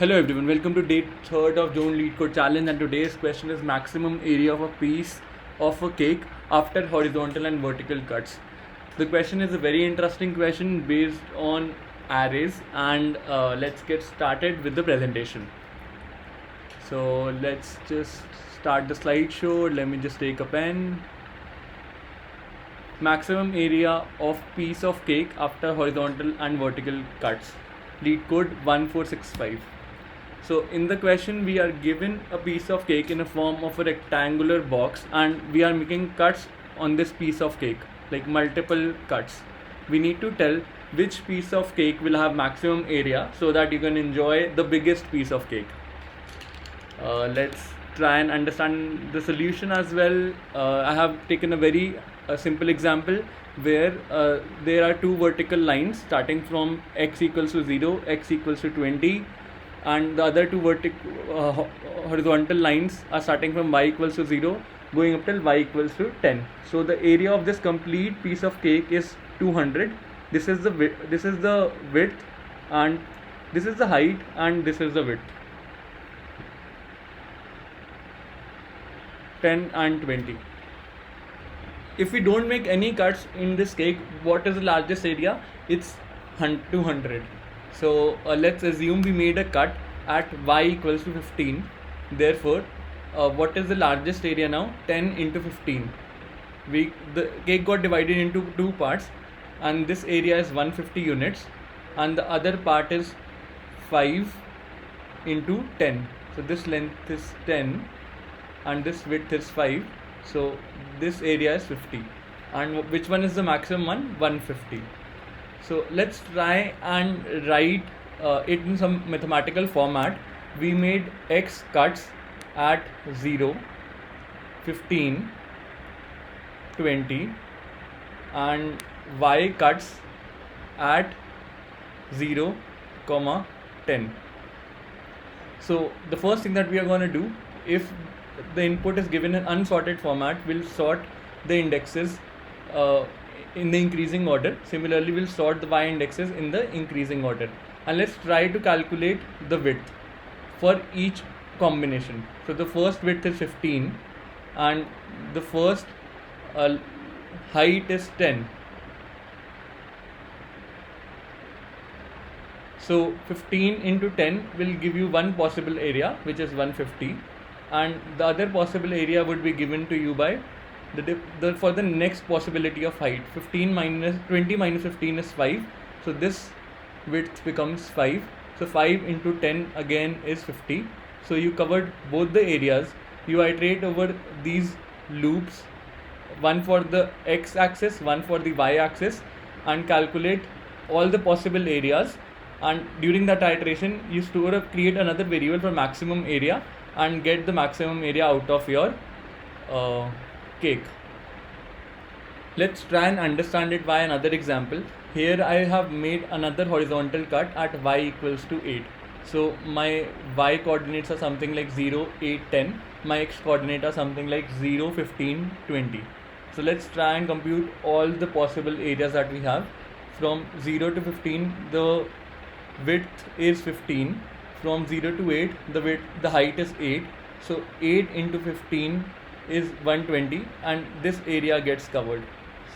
Hello everyone, welcome to day 3rd of Zone Lead Code Challenge, and today's question is maximum area of a piece of a cake after horizontal and vertical cuts. The question is a very interesting question based on arrays, and let's get started with the presentation. So let's just start the slideshow. Let me just take a pen. Maximum area of piece of cake after horizontal and vertical cuts. Lead code 1465. So in the question we are given a piece of cake in a form of a rectangular box, and we are making cuts on this piece of cake, like multiple cuts. We need to tell which piece of cake will have maximum area so that you can enjoy the biggest piece of cake. Let's try and understand the solution as well. I have taken a very simple example where there are two vertical lines starting from x equals to 0, x equals to 20, and the other two horizontal lines are starting from y equals to 0 going up till y equals to 10. So the area of this complete piece of cake is 200. This is the width, and this is the height, and this is the width. 10 and 20. If we don't make any cuts in this cake, what is the largest area? It's 200. So let's assume we made a cut at y equals to 15. Therefore, what is the largest area now? 10 into 15. The cake got divided into two parts, and this area is 150 units, and the other part is 5 into 10. So this length is 10 and this width is 5. So this area is 50. And which one is the maximum one? 150. So let's try and write it in some mathematical format. We made x cuts at 0, 15, 20, and y cuts at 0, 10. So the first thing that we are going to do, if the input is given in unsorted format, we'll sort the indexes in the increasing order. Similarly, we'll sort the y indexes in the increasing order, and let's try to calculate the width for each combination. So the first width is 15, and the first height is 10. So 15 into 10 will give you one possible area, which is 150, and the other possible area would be given to you by for the next possibility of height. 20 minus 15 is 5, so this width becomes 5. So 5 into 10 again is 50. So you covered both the areas. You iterate over these loops, one for the x axis, one for the y axis, and calculate all the possible areas. And during that iteration, you create another variable for maximum area and get the maximum area out of your cake. Let's try and understand it by another example. Here I have made another horizontal cut at y equals to 8. So my y coordinates are something like 0, 8, 10. My x coordinate are something like 0, 15, 20. So let's try and compute all the possible areas that we have. From 0 to 15, the width is 15. From 0 to 8, the height is 8. So 8 into 15 is 120, and this area gets covered.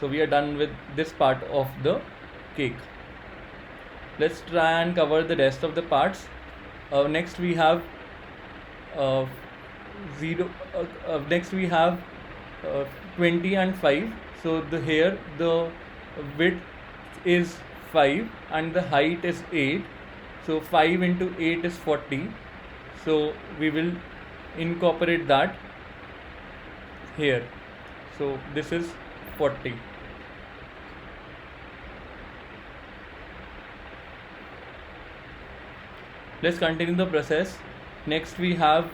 So we are done with this part of the cake. Let's try and cover the rest of the parts. Next we have 20 and 5. So here the width is 5 and the height is 8. So 5 into 8 is 40. So we will incorporate that here. So this is 40. Let's continue the process. Next we have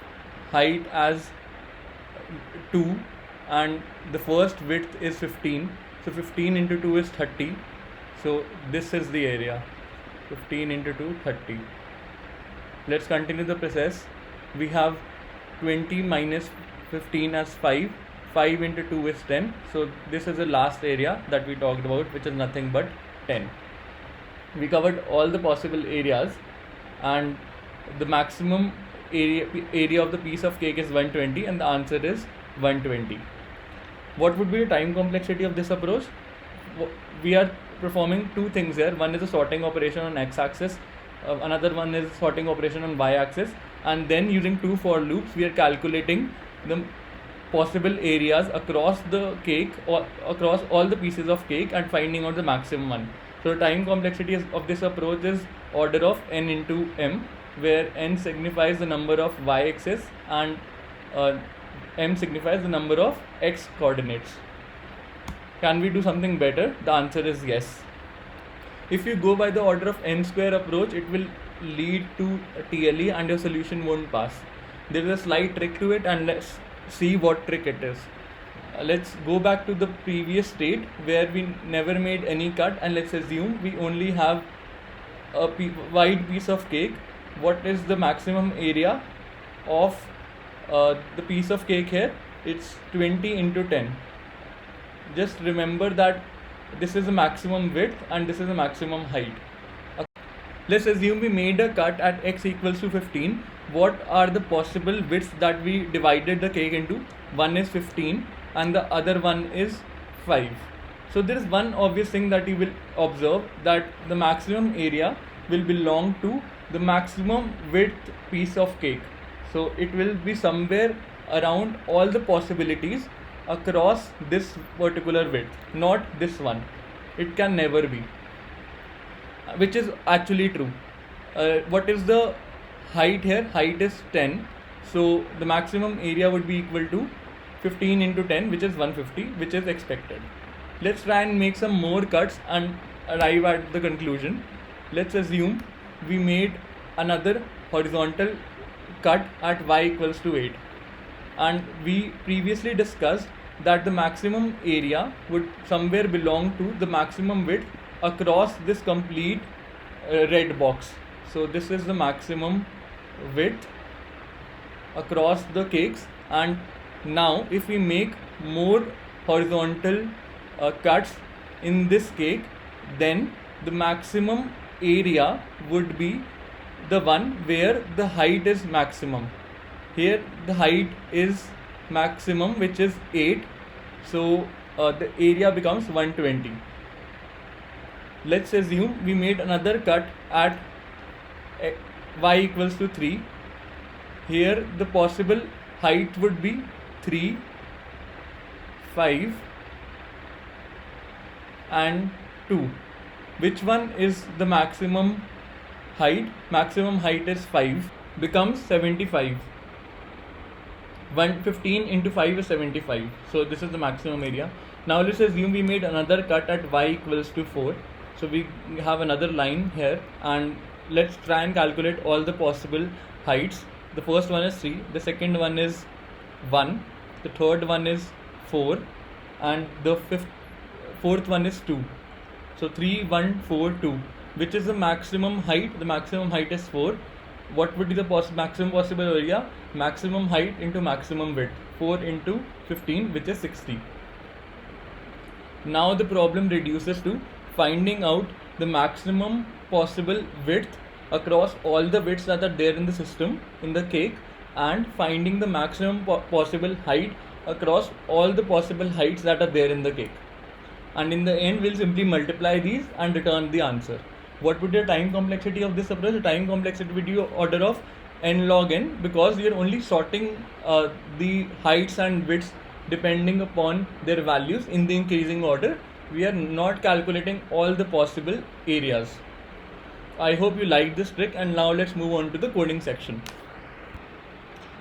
height as 2, and the first width is 15. So 15 into 2 is 30. So this is the area. 15 into 2, 30. Let's continue the process. We have 20 minus 15 as 5. 5 into 2 is 10. So this is the last area that we talked about, which is nothing but 10. We covered all the possible areas, and the maximum area of the piece of cake is 120, and the answer is 120. What would be the time complexity of this approach? We are performing two things here. One is a sorting operation on x-axis, another one is sorting operation on y-axis, and then using two for loops we are calculating the possible areas across the cake or across all the pieces of cake and finding out the maximum one. So the time complexity of this approach is order of n into m, where n signifies the number of y-axis and m signifies the number of x coordinates. Can we do something better? The answer is yes. If you go by the order of n square approach, it will lead to a TLE and your solution won't pass. There is a slight trick to it, and let's see what trick it is. Let's go back to the previous state where we never made any cut, and let's assume we only have a wide piece of cake. What is the maximum area of the piece of cake here? It's 20 into 10. Just remember that this is the maximum width and this is the maximum height. Let's assume we made a cut at x equals to 15. What are the possible widths that we divided the cake into? One is 15 and the other one is 5. So there is one obvious thing that you will observe, that the maximum area will belong to the maximum width piece of cake. So it will be somewhere around all the possibilities across this particular width, not this one. It can never be, which is actually true. What is the height here? Height is 10, so the maximum area would be equal to 15 into 10, which is 150, which is expected. Let's try and make some more cuts and arrive at the conclusion. Let's assume we made another horizontal cut at y equals to 8, and we previously discussed that the maximum area would somewhere belong to the maximum width across this complete red box. So this is the maximum width across the cakes, and now if we make more horizontal cuts in this cake, then the maximum area would be the one where the height is maximum. Here the height is maximum, which is 8, so the area becomes 120. Let's assume we made another cut at y equals to 3. Here the possible height would be 3, 5 and 2. Which one is the maximum height? Maximum height is 5, becomes 75. 115 into 5 is 75. So this is the maximum area. Now let's assume we made another cut at y equals to 4. So we have another line here, and let's try and calculate all the possible heights. The first one is 3, the second one is 1, the third one is 4, and the fourth one is 2. So 3, 1, 4, 2. Which is the maximum height? The maximum height is 4. What would be the maximum possible area? Maximum height into maximum width. 4 into 15, which is 60. Now the problem reduces to finding out the maximum possible width across all the widths that are there in the system, in the cake, and finding the maximum possible height across all the possible heights that are there in the cake. And in the end, we'll simply multiply these and return the answer. What would be the time complexity of this approach? The time complexity would be order of n log n, because we are only sorting the heights and widths depending upon their values in the increasing order. We are not calculating all the possible areas. I hope you like this trick, and now let's move on to the coding section.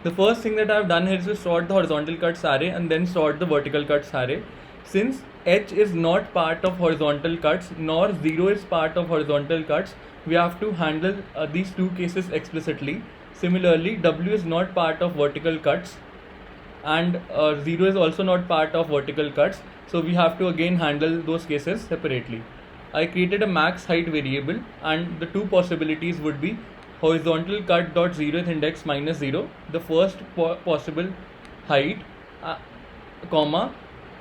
The first thing that I have done here is to sort the horizontal cuts array and then sort the vertical cuts array. Since h is not part of horizontal cuts nor 0 is part of horizontal cuts, we have to handle these two cases explicitly. Similarly, w is not part of vertical cuts and 0 is also not part of vertical cuts, so we have to again handle those cases separately. I created a max height variable, and the two possibilities would be horizontal cut dot 0th index minus 0, the first possible height, comma,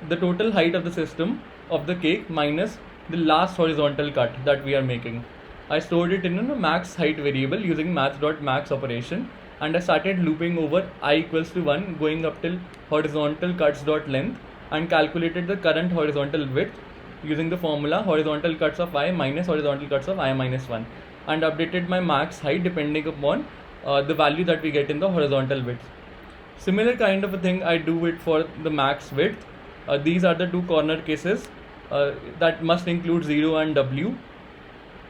the total height of the system of the cake minus the last horizontal cut that we are making. I stored it in a max height variable using math.max operation, and I started looping over I equals to 1 going up till horizontal cuts.length, and calculated the current horizontal width using the formula horizontal cuts of I minus horizontal cuts of I minus 1, and updated my max height depending upon the value that we get in the horizontal width. Similar kind of a thing I do it for the max width. These are the two corner cases that must include 0 and W.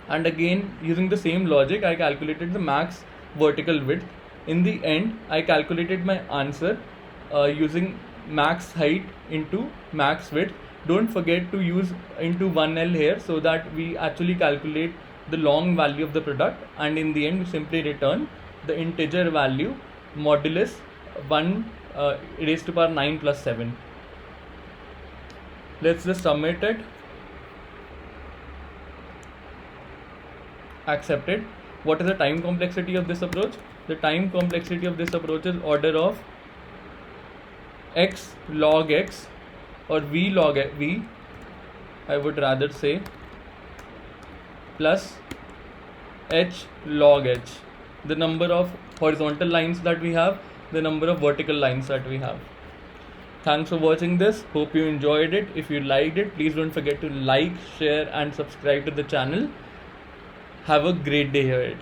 And again, using the same logic, I calculated the max vertical width. In the end, I calculated my answer using max height into max width. Don't forget to use into 1L here, so that we actually calculate the long value of the product, and in the end we simply return the integer value modulus 1 raised to power 9 plus 7. Let's just submit it. Accepted. What is the time complexity of this approach? The time complexity of this approach is order of x log x, or v log v, I would rather say, plus h log h, the number of horizontal lines that we have, the number of vertical lines that we have. Thanks for watching this. Hope you enjoyed it. If you liked it, please don't forget to like, share and subscribe to the channel. Have a great day ahead.